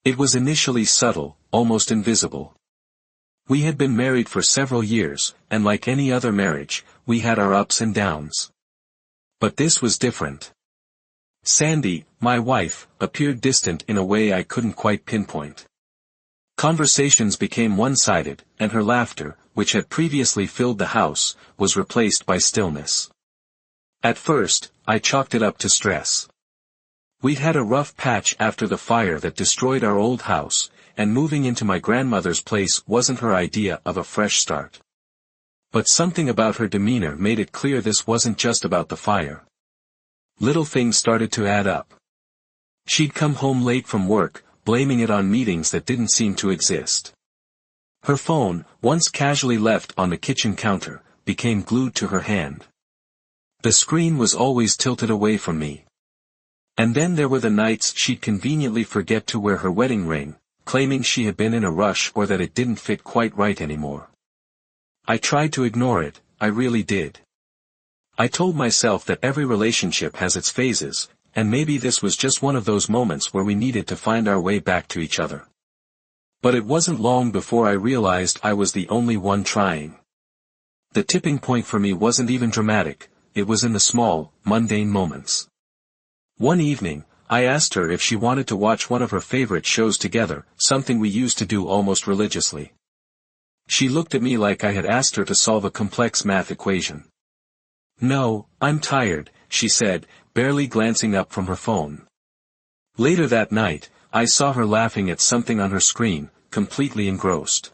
It was initially subtle, almost invisible. We had been married for several years, and like any other marriage, we had our ups and downs. But this was different. Sandy, my wife, appeared distant in a way I couldn't quite pinpoint. Conversations became one-sided, and her laughter, which had previously filled the house, was replaced by stillness. At first, I chalked it up to stress. We'd had a rough patch after the fire that destroyed our old house, and moving into my grandmother's place wasn't her idea of a fresh start. But something about her demeanor made it clear this wasn't just about the fire. Little things started to add up. She'd come home late from work, blaming it on meetings that didn't seem to exist. Her phone, once casually left on the kitchen counter, became glued to her hand. The screen was always tilted away from me. And then there were the nights she'd conveniently forget to wear her wedding ring, claiming she had been in a rush or that it didn't fit quite right anymore. I tried to ignore it, I really did. I told myself that every relationship has its phases, and maybe this was just one of those moments where we needed to find our way back to each other. But it wasn't long before I realized I was the only one trying. The tipping point for me wasn't even dramatic, it was in the small, mundane moments. One evening, I asked her if she wanted to watch one of her favorite shows together, something we used to do almost religiously. She looked at me like I had asked her to solve a complex math equation. "No, I'm tired," she said, barely glancing up from her phone. Later that night, I saw her laughing at something on her screen, completely engrossed.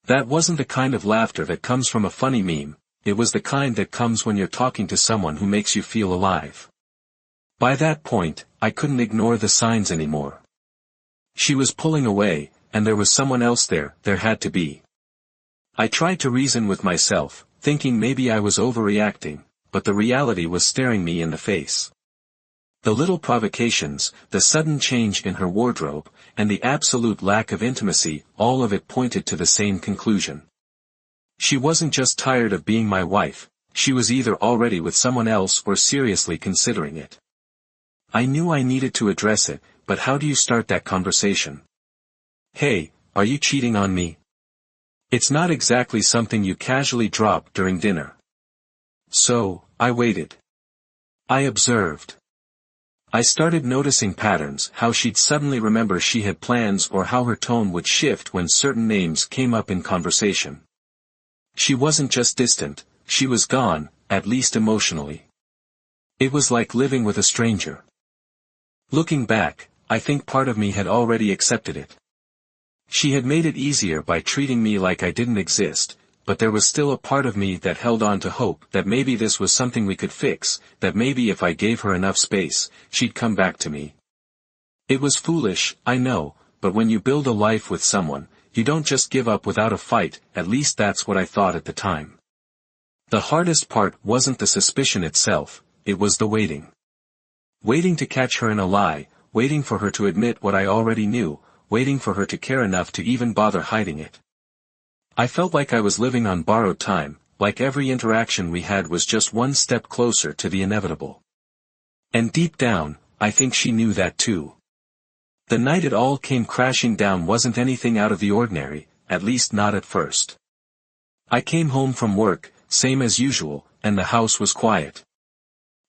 That wasn't the kind of laughter that comes from a funny meme, it was the kind that comes when you're talking to someone who makes you feel alive. By that point, I couldn't ignore the signs anymore. She was pulling away, and there was someone else there had to be. I tried to reason with myself, thinking maybe I was overreacting, but the reality was staring me in the face. The little provocations, the sudden change in her wardrobe, and the absolute lack of intimacy, all of it pointed to the same conclusion. She wasn't just tired of being my wife, she was either already with someone else or seriously considering it. I knew I needed to address it, but how do you start that conversation? "Hey, are you cheating on me?" It's not exactly something you casually drop during dinner. So, I waited. I observed. I started noticing patterns, how she'd suddenly remember she had plans or how her tone would shift when certain names came up in conversation. She wasn't just distant, she was gone, at least emotionally. It was like living with a stranger. Looking back, I think part of me had already accepted it. She had made it easier by treating me like I didn't exist, but there was still a part of me that held on to hope that maybe this was something we could fix, that maybe if I gave her enough space, she'd come back to me. It was foolish, I know, but when you build a life with someone, you don't just give up without a fight, at least that's what I thought at the time. The hardest part wasn't the suspicion itself, it was the waiting. Waiting to catch her in a lie, waiting for her to admit what I already knew, waiting for her to care enough to even bother hiding it. I felt like I was living on borrowed time, like every interaction we had was just one step closer to the inevitable. And deep down, I think she knew that too. The night it all came crashing down wasn't anything out of the ordinary, at least not at first. I came home from work, same as usual, and the house was quiet.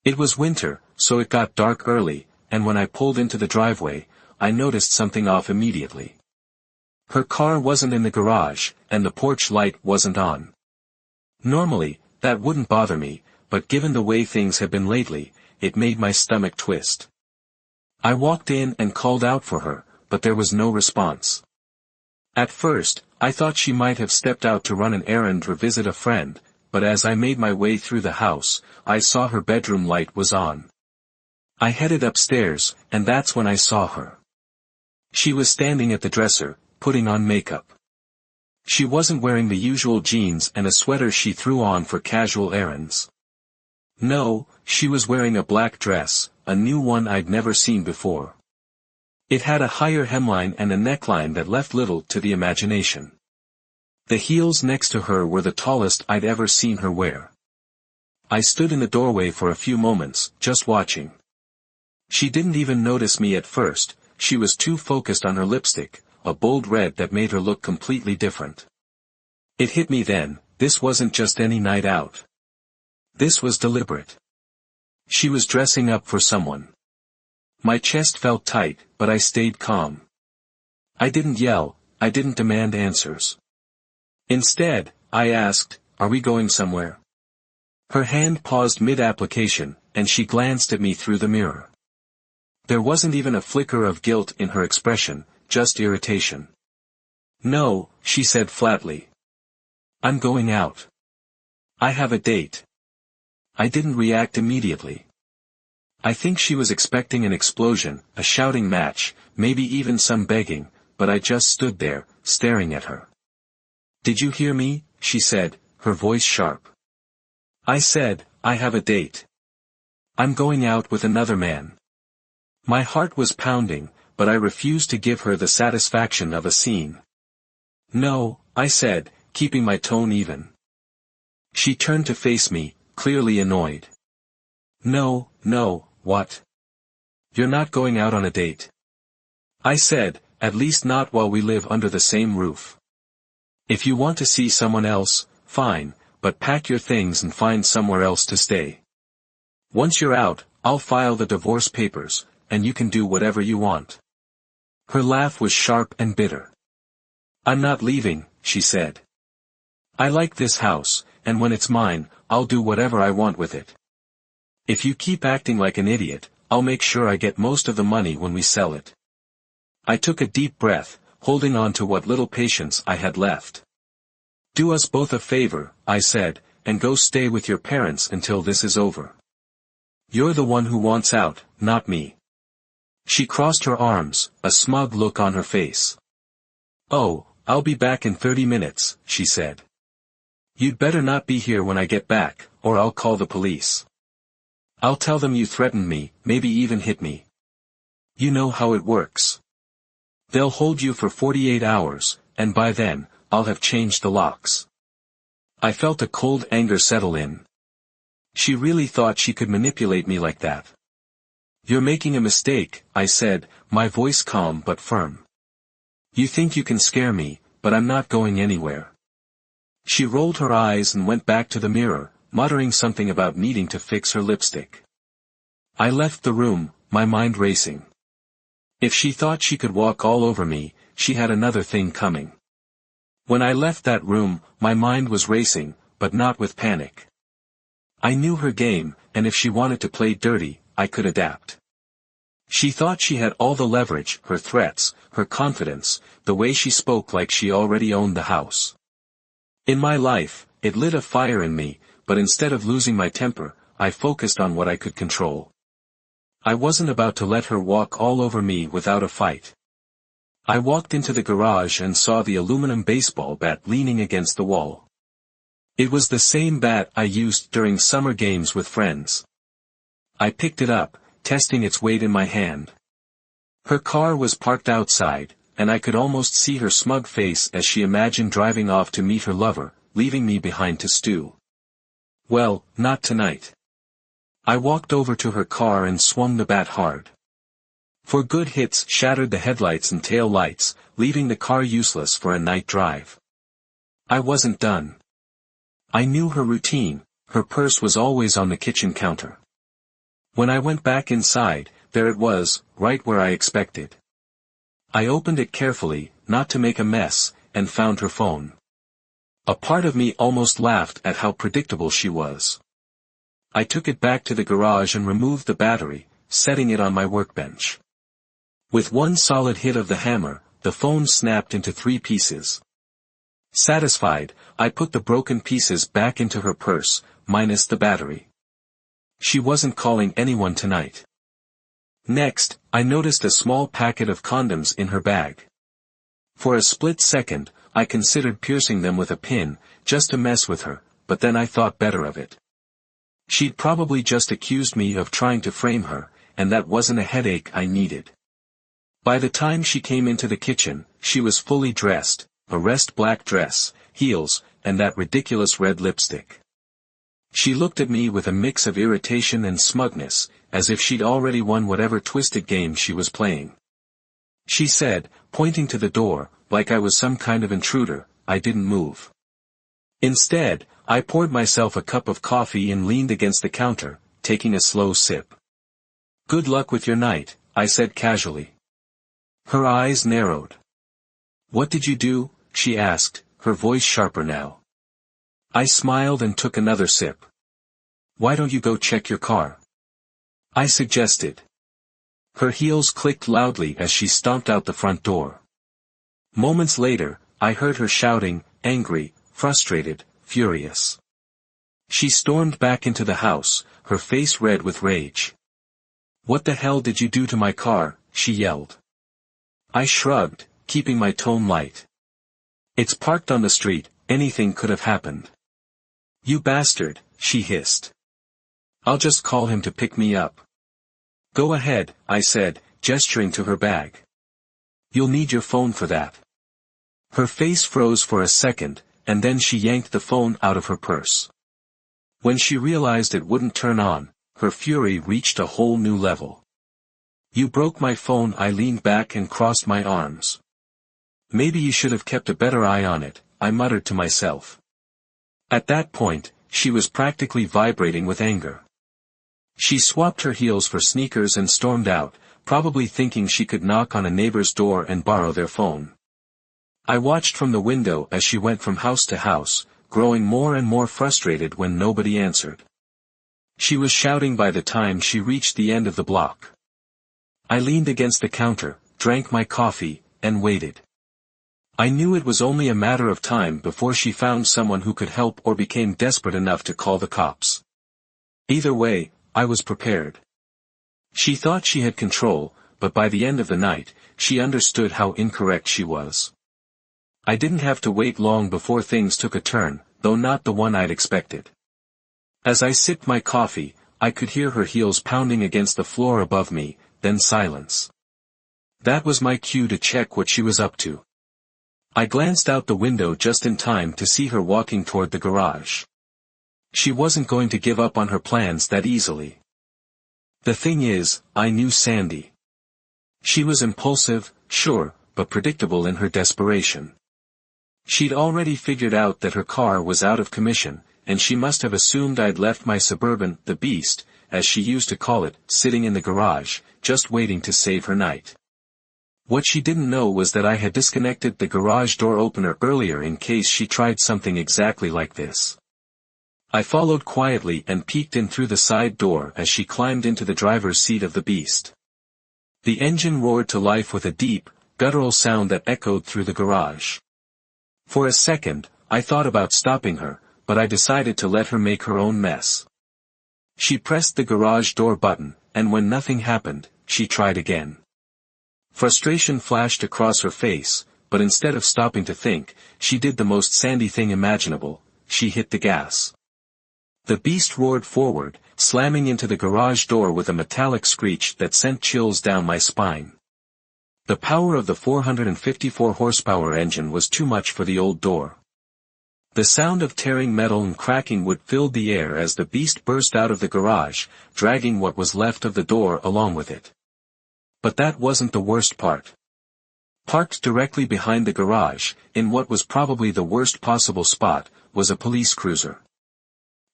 It was winter, so it got dark early, and when I pulled into the driveway, I noticed something off immediately. Her car wasn't in the garage, and the porch light wasn't on. Normally, that wouldn't bother me, but given the way things had been lately, it made my stomach twist. I walked in and called out for her, but there was no response. At first, I thought she might have stepped out to run an errand or visit a friend, but as I made my way through the house, I saw her bedroom light was on. I headed upstairs, and that's when I saw her. She was standing at the dresser, putting on makeup. She wasn't wearing the usual jeans and a sweater she threw on for casual errands. No, she was wearing a black dress, a new one I'd never seen before. It had a higher hemline and a neckline that left little to the imagination. The heels next to her were the tallest I'd ever seen her wear. I stood in the doorway for a few moments, just watching. She didn't even notice me at first, she was too focused on her lipstick, a bold red that made her look completely different. It hit me then, this wasn't just any night out. This was deliberate. She was dressing up for someone. My chest felt tight, but I stayed calm. I didn't yell, I didn't demand answers. Instead, I asked, "Are we going somewhere?" Her hand paused mid-application, and she glanced at me through the mirror. There wasn't even a flicker of guilt in her expression, just irritation. "No," she said flatly. "I'm going out. I have a date." I didn't react immediately. I think she was expecting an explosion, a shouting match, maybe even some begging, but I just stood there, staring at her. "Did you hear me?" she said, her voice sharp. I said, "I have a date. I'm going out with another man." My heart was pounding, but I refused to give her the satisfaction of a scene. "No," I said, keeping my tone even. She turned to face me, clearly annoyed. "No, no, what? You're not going out on a date." I said, "At least not while we live under the same roof. If you want to see someone else, fine, but pack your things and find somewhere else to stay. Once you're out, I'll file the divorce papers, and you can do whatever you want." Her laugh was sharp and bitter. "I'm not leaving," she said. "I like this house, and when it's mine, I'll do whatever I want with it. If you keep acting like an idiot, I'll make sure I get most of the money when we sell it." I took a deep breath, holding on to what little patience I had left. "Do us both a favor," I said, "and go stay with your parents until this is over. You're the one who wants out, not me." She crossed her arms, a smug look on her face. "Oh, I'll be back in 30 minutes, she said. "You'd better not be here when I get back, or I'll call the police. I'll tell them you threatened me, maybe even hit me. You know how it works. They'll hold you for 48 hours, and by then, I'll have changed the locks." I felt a cold anger settle in. She really thought she could manipulate me like that. "You're making a mistake," I said, my voice calm but firm. "You think you can scare me, but I'm not going anywhere." She rolled her eyes and went back to the mirror, muttering something about needing to fix her lipstick. I left the room, my mind racing. If she thought she could walk all over me, she had another thing coming. When I left that room, my mind was racing, but not with panic. I knew her game, and if she wanted to play dirty, I could adapt. She thought she had all the leverage, her threats, her confidence, the way she spoke like she already owned the house. In my life, it lit a fire in me, but instead of losing my temper, I focused on what I could control. I wasn't about to let her walk all over me without a fight. I walked into the garage and saw the aluminum baseball bat leaning against the wall. It was the same bat I used during summer games with friends. I picked it up, testing its weight in my hand. Her car was parked outside, and I could almost see her smug face as she imagined driving off to meet her lover, leaving me behind to stew. Well, not tonight. I walked over to her car and swung the bat hard. For good hits shattered the headlights and tail lights, leaving the car useless for a night drive. I wasn't done. I knew her routine, her purse was always on the kitchen counter. When I went back inside, there it was, right where I expected. I opened it carefully, not to make a mess, and found her phone. A part of me almost laughed at how predictable she was. I took it back to the garage and removed the battery, setting it on my workbench. With one solid hit of the hammer, the phone snapped into 3 pieces. Satisfied, I put the broken pieces back into her purse, minus the battery. She wasn't calling anyone tonight. Next, I noticed a small packet of condoms in her bag. For a split second, I considered piercing them with a pin, just to mess with her, but then I thought better of it. She'd probably just accused me of trying to frame her, and that wasn't a headache I needed. By the time she came into the kitchen, she was fully dressed, a rest black dress, heels, and that ridiculous red lipstick. She looked at me with a mix of irritation and smugness, as if she'd already won whatever twisted game she was playing. she said, pointing to the door, like I was some kind of intruder. I didn't move. Instead, I poured myself a cup of coffee and leaned against the counter, taking a slow sip. "Good luck with your night," I said casually. Her eyes narrowed. "What did you do?" she asked, her voice sharper now. I smiled and took another sip. "Why don't you go check your car?" I suggested. Her heels clicked loudly as she stomped out the front door. Moments later, I heard her shouting, angry, frustrated, furious. She stormed back into the house, her face red with rage. "What the hell did you do to my car?" she yelled. I shrugged, keeping my tone light. "It's parked on the street, anything could have happened." "You bastard," she hissed. "I'll just call him to pick me up." "Go ahead," I said, gesturing to her bag. "You'll need your phone for that." Her face froze for a second, and then she yanked the phone out of her purse. When she realized it wouldn't turn on, her fury reached a whole new level. "You broke my phone." I leaned back and crossed my arms. "Maybe you should have kept a better eye on it," I muttered to myself. At that point, she was practically vibrating with anger. She swapped her heels for sneakers and stormed out, probably thinking she could knock on a neighbor's door and borrow their phone. I watched from the window as she went from house to house, growing more and more frustrated when nobody answered. She was shouting by the time she reached the end of the block. I leaned against the counter, drank my coffee, and waited. I knew it was only a matter of time before she found someone who could help or became desperate enough to call the cops. Either way, I was prepared. She thought she had control, but by the end of the night, she understood how incorrect she was. I didn't have to wait long before things took a turn, though not the one I'd expected. As I sipped my coffee, I could hear her heels pounding against the floor above me, then silence. That was my cue to check what she was up to. I glanced out the window just in time to see her walking toward the garage. She wasn't going to give up on her plans that easily. The thing is, I knew Sandy. She was impulsive, sure, but predictable in her desperation. She'd already figured out that her car was out of commission, and she must have assumed I'd left my Suburban, the Beast, as she used to call it, sitting in the garage, just waiting to save her night. What she didn't know was that I had disconnected the garage door opener earlier in case she tried something exactly like this. I followed quietly and peeked in through the side door as she climbed into the driver's seat of the Beast. The engine roared to life with a deep, guttural sound that echoed through the garage. For a second, I thought about stopping her, but I decided to let her make her own mess. She pressed the garage door button, and when nothing happened, she tried again. Frustration flashed across her face, but instead of stopping to think, she did the most Sandy thing imaginable: she hit the gas. The Beast roared forward, slamming into the garage door with a metallic screech that sent chills down my spine. The power of the 454 horsepower engine was too much for the old door. The sound of tearing metal and cracking wood filled the air as the Beast burst out of the garage, dragging what was left of the door along with it. But that wasn't the worst part. Parked directly behind the garage, in what was probably the worst possible spot, was a police cruiser.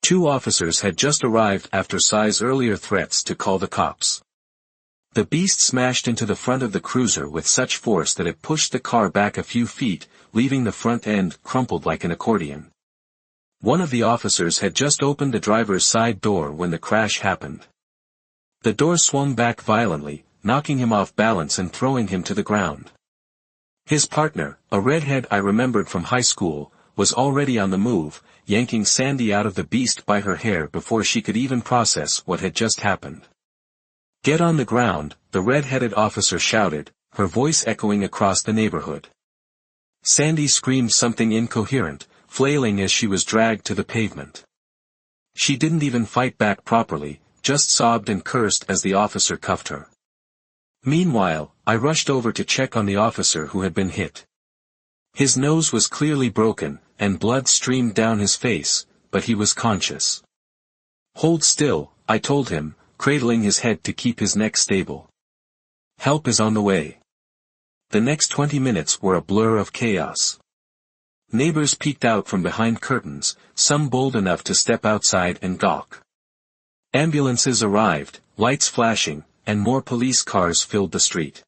2 officers had just arrived after Sai's earlier threats to call the cops. The Beast smashed into the front of the cruiser with such force that it pushed the car back a few feet, leaving the front end crumpled like an accordion. One of the officers had just opened the driver's side door when the crash happened. The door swung back violently, knocking him off balance and throwing him to the ground. His partner, a redhead I remembered from high school, was already on the move, yanking Sandy out of the Beast by her hair before she could even process what had just happened. "Get on the ground," the red-headed officer shouted, her voice echoing across the neighborhood. Sandy screamed something incoherent, flailing as she was dragged to the pavement. She didn't even fight back properly, just sobbed and cursed as the officer cuffed her. Meanwhile, I rushed over to check on the officer who had been hit. His nose was clearly broken, and blood streamed down his face, but he was conscious. "Hold still," I told him, cradling his head to keep his neck stable. "Help is on the way." The next 20 minutes were a blur of chaos. Neighbors peeked out from behind curtains, some bold enough to step outside and gawk. Ambulances arrived, lights flashing, and more police cars filled the street.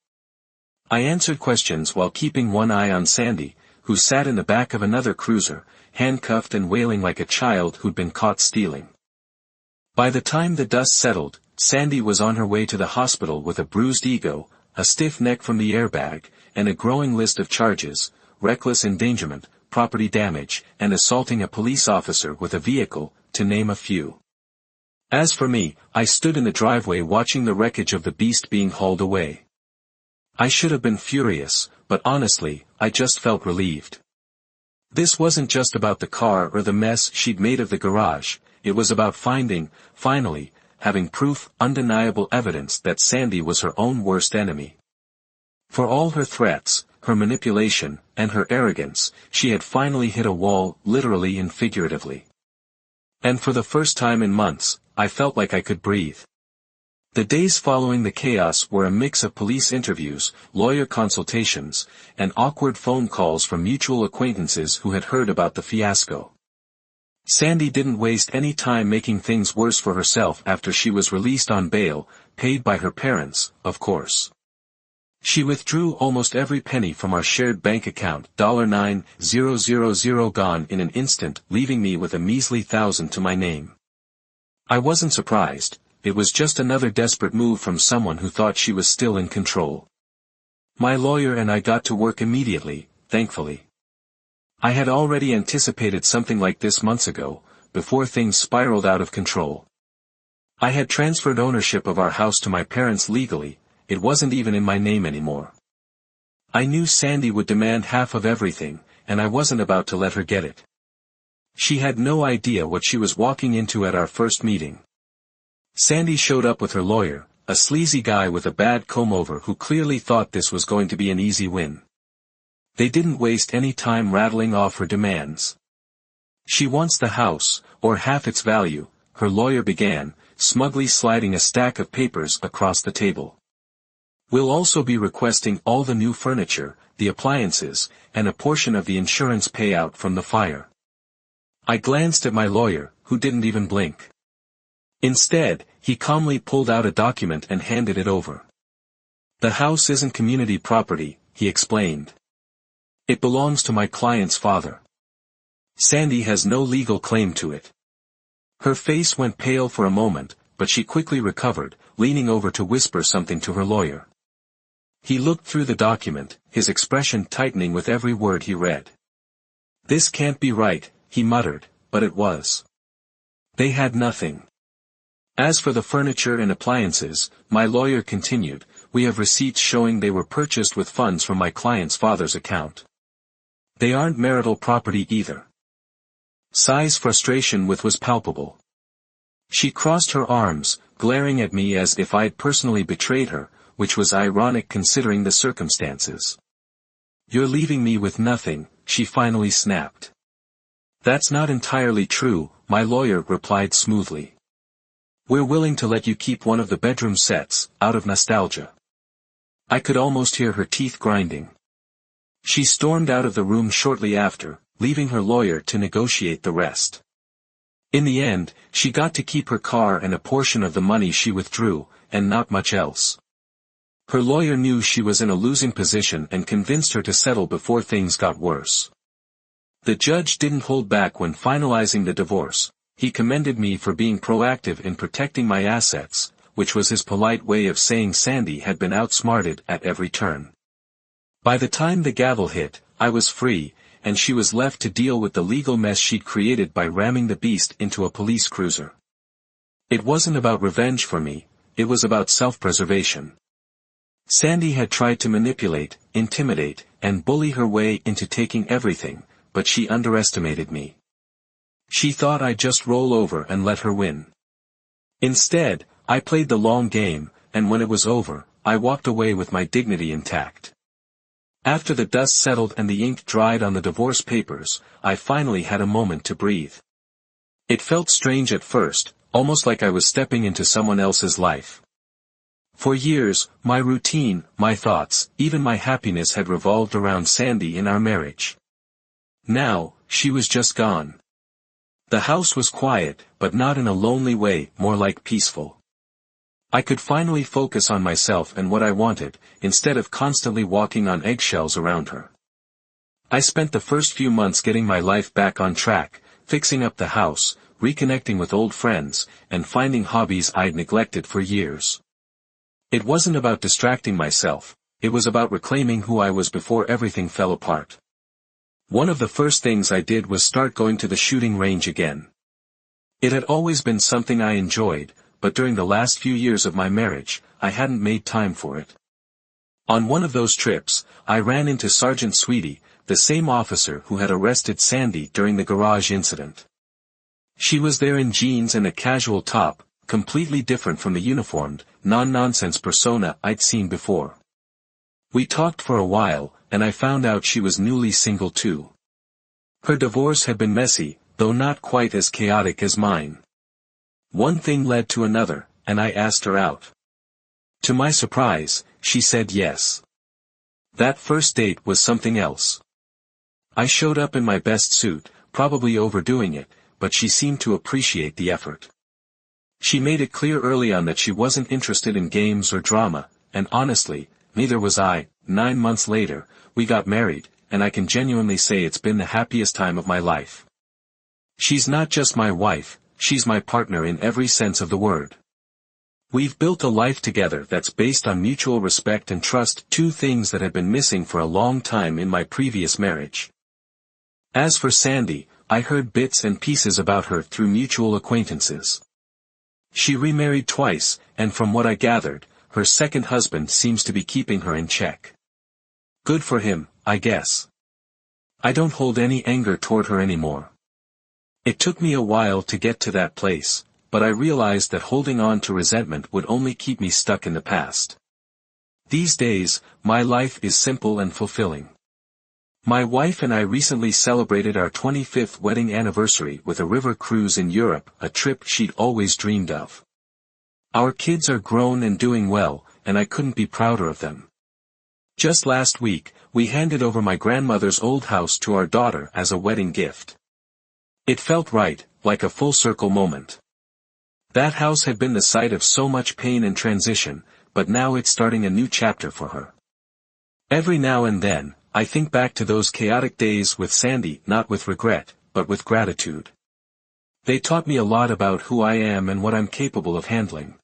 I answered questions while keeping one eye on Sandy, who sat in the back of another cruiser, handcuffed and wailing like a child who'd been caught stealing. By the time the dust settled, Sandy was on her way to the hospital with a bruised ego, a stiff neck from the airbag, and a growing list of charges: reckless endangerment, property damage, and assaulting a police officer with a vehicle, to name a few. As for me, I stood in the driveway watching the wreckage of the beast being hauled away. I should have been furious, but honestly, I just felt relieved. This wasn't just about the car or the mess she'd made of the garage, it was about finally, having proof, undeniable evidence that Sandy was her own worst enemy. For all her threats, her manipulation, and her arrogance, she had finally hit a wall, literally and figuratively. And for the first time in months, I felt like I could breathe. The days following the chaos were a mix of police interviews, lawyer consultations, and awkward phone calls from mutual acquaintances who had heard about the fiasco. Sandy didn't waste any time making things worse for herself after she was released on bail, paid by her parents, of course. She withdrew almost every penny from our shared bank account, $9,000 gone in an instant, leaving me with a measly $1,000 to my name. I wasn't surprised, it was just another desperate move from someone who thought she was still in control. My lawyer and I got to work immediately, thankfully. I had already anticipated something like this months ago, before things spiraled out of control. I had transferred ownership of our house to my parents legally. It wasn't even in my name anymore. I knew Sandy would demand half of everything, and I wasn't about to let her get it. She had no idea what she was walking into at our first meeting. Sandy showed up with her lawyer, a sleazy guy with a bad comb-over who clearly thought this was going to be an easy win. They didn't waste any time rattling off her demands. "She wants the house, or half its value," her lawyer began, smugly sliding a stack of papers across the table. "We'll also be requesting all the new furniture, the appliances, and a portion of the insurance payout from the fire." I glanced at my lawyer, who didn't even blink. Instead, he calmly pulled out a document and handed it over. "The house isn't community property," he explained. "It belongs to my client's father. Sandy has no legal claim to it." Her face went pale for a moment, but she quickly recovered, leaning over to whisper something to her lawyer. He looked through the document, his expression tightening with every word he read. "This can't be right," he muttered, but it was. They had nothing. "As for the furniture and appliances," my lawyer continued, "we have receipts showing they were purchased with funds from my client's father's account. They aren't marital property either." Sai's frustration was palpable. She crossed her arms, glaring at me as if I'd personally betrayed her, which was ironic considering the circumstances. "You're leaving me with nothing," she finally snapped. "That's not entirely true," my lawyer replied smoothly. "We're willing to let you keep one of the bedroom sets, out of nostalgia." I could almost hear her teeth grinding. She stormed out of the room shortly after, leaving her lawyer to negotiate the rest. In the end, she got to keep her car and a portion of the money she withdrew, and not much else. Her lawyer knew she was in a losing position and convinced her to settle before things got worse. The judge didn't hold back when finalizing the divorce. He commended me for being proactive in protecting my assets, which was his polite way of saying Sandy had been outsmarted at every turn. By the time the gavel hit, I was free, and she was left to deal with the legal mess she'd created by ramming the beast into a police cruiser. It wasn't about revenge for me, it was about self-preservation. Sandy had tried to manipulate, intimidate, and bully her way into taking everything, but she underestimated me. She thought I'd just roll over and let her win. Instead, I played the long game, and when it was over, I walked away with my dignity intact. After the dust settled and the ink dried on the divorce papers, I finally had a moment to breathe. It felt strange at first, almost like I was stepping into someone else's life. For years, my routine, my thoughts, even my happiness had revolved around Sandy in our marriage. Now, she was just gone. The house was quiet, but not in a lonely way, more like peaceful. I could finally focus on myself and what I wanted, instead of constantly walking on eggshells around her. I spent the first few months getting my life back on track, fixing up the house, reconnecting with old friends, and finding hobbies I'd neglected for years. It wasn't about distracting myself, it was about reclaiming who I was before everything fell apart. One of the first things I did was start going to the shooting range again. It had always been something I enjoyed, but during the last few years of my marriage, I hadn't made time for it. On one of those trips, I ran into Sergeant Sweetie, the same officer who had arrested Sandy during the garage incident. She was there in jeans and a casual top, completely different from the uniformed, non-nonsense persona I'd seen before. We talked for a while, and I found out she was newly single too. Her divorce had been messy, though not quite as chaotic as mine. One thing led to another, and I asked her out. To my surprise, she said yes. That first date was something else. I showed up in my best suit, probably overdoing it, but she seemed to appreciate the effort. She made it clear early on that she wasn't interested in games or drama, and honestly, neither was I. 9 months later, we got married, and I can genuinely say it's been the happiest time of my life. She's not just my wife, she's my partner in every sense of the word. We've built a life together that's based on mutual respect and trust, two things that had been missing for a long time in my previous marriage. As for Sandy, I heard bits and pieces about her through mutual acquaintances. She remarried twice, and from what I gathered, her second husband seems to be keeping her in check. Good for him, I guess. I don't hold any anger toward her anymore. It took me a while to get to that place, but I realized that holding on to resentment would only keep me stuck in the past. These days, my life is simple and fulfilling. My wife and I recently celebrated our 25th wedding anniversary with a river cruise in Europe, a trip she'd always dreamed of. Our kids are grown and doing well, and I couldn't be prouder of them. Just last week, we handed over my grandmother's old house to our daughter as a wedding gift. It felt right, like a full-circle moment. That house had been the site of so much pain and transition, but now it's starting a new chapter for her. Every now and then, I think back to those chaotic days with Sandy, not with regret, but with gratitude. They taught me a lot about who I am and what I'm capable of handling.